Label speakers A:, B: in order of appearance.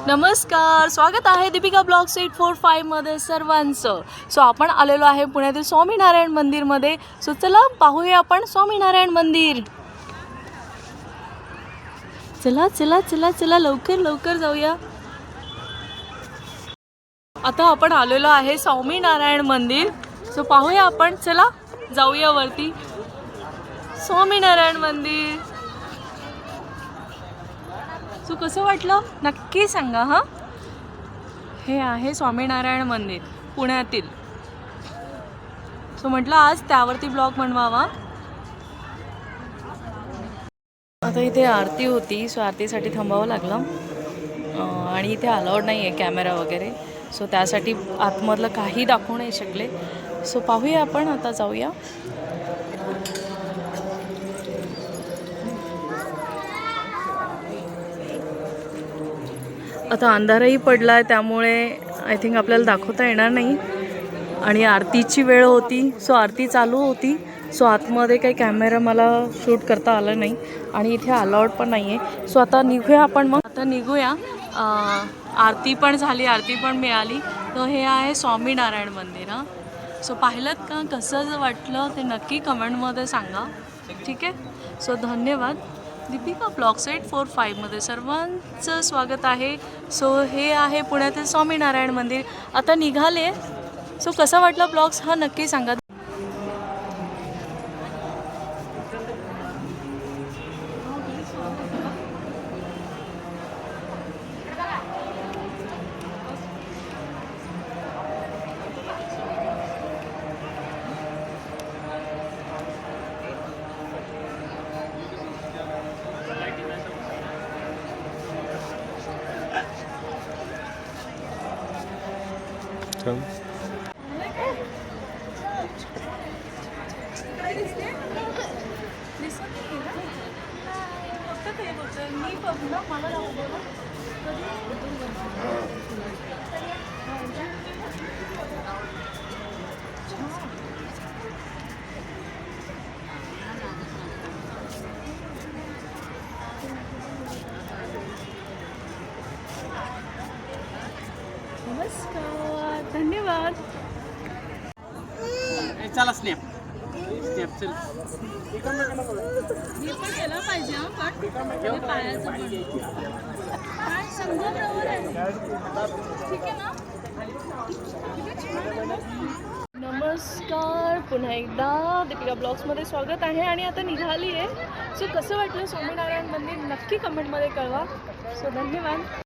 A: नमस्कार, स्वागत आहे दीपिका ब्लॉग्स 845 मध्ये सर्वांचं. सो आपण आलेलो आहे पुण्यातील स्वामीनारायण मंदिरमध्ये. सो चला पाहूया आपण स्वामीनारायण मंदिर. चला चला चला चला लवकर लवकर जाऊया. आता आपण आलेलो आहे स्वामीनारायण मंदिर. सो पाहूया आपण, चला जाऊया वरती. स्वामीनारायण मंदिर. सो कसं वाटलं नक्की सांगा. हां, हे आहे स्वामीनारायण मंदिर पुण्यातील. सो म्हटलं आज त्यावरती ब्लॉग बनवावा. आता इथे आरती होती, सो आरतीसाठी थांबावं लागलं आणि इथे अलाउड नाही आहे कॅमेरा वगैरे. सो त्यासाठी आतमधलं काही दाखवू नाही शकले. सो पाहूया आपण, आता जाऊया. आता अंधारही पडला आहे, त्यामुळे आय थिंक आपल्याला दाखवता येणार नाही. आणि आरतीची वेळ होती, सो आरती चालू होती. सो आतमध्ये काही कॅमेरा मला शूट करता आला नाही आणि इथे अलाउड पण नाही आहे. सो आता निघूया आपण. मग आता निघूया. आरती पण झाली, आरती पण मिळाली. तर हे आहे स्वामीनारायण मंदिर. हां, सो पाहिलं का, कसं वाटलं ते नक्की कमेंटमध्ये सांगा. ठीक आहे. सो धन्यवाद. दीपिका ब्लॉग्स 845 मध्ये सर्वांचं स्वागत आहे. सो हे आहे पुण्यातील स्वामीनारायण मंदिर. आता निघाले. सो कसा वाटला ब्लॉग्स हा नक्की सांगा. नमस्कार, धन्यवाद.
B: चला स्नॅप स्नॅप चल.
A: हे पण केलं पाहिजे. पण पायाचं पण संगमरवर आहे. ठीक आहे ना. नमस्कार, पुन्हा एकदा दीपिका ब्लॉग्समध्ये स्वागत आहे. आणि आता निघाली आहे. सो कसं वाटलं स्वामीनारायण मंदिर नक्की कमेंटमध्ये कळवा. सो धन्यवाद.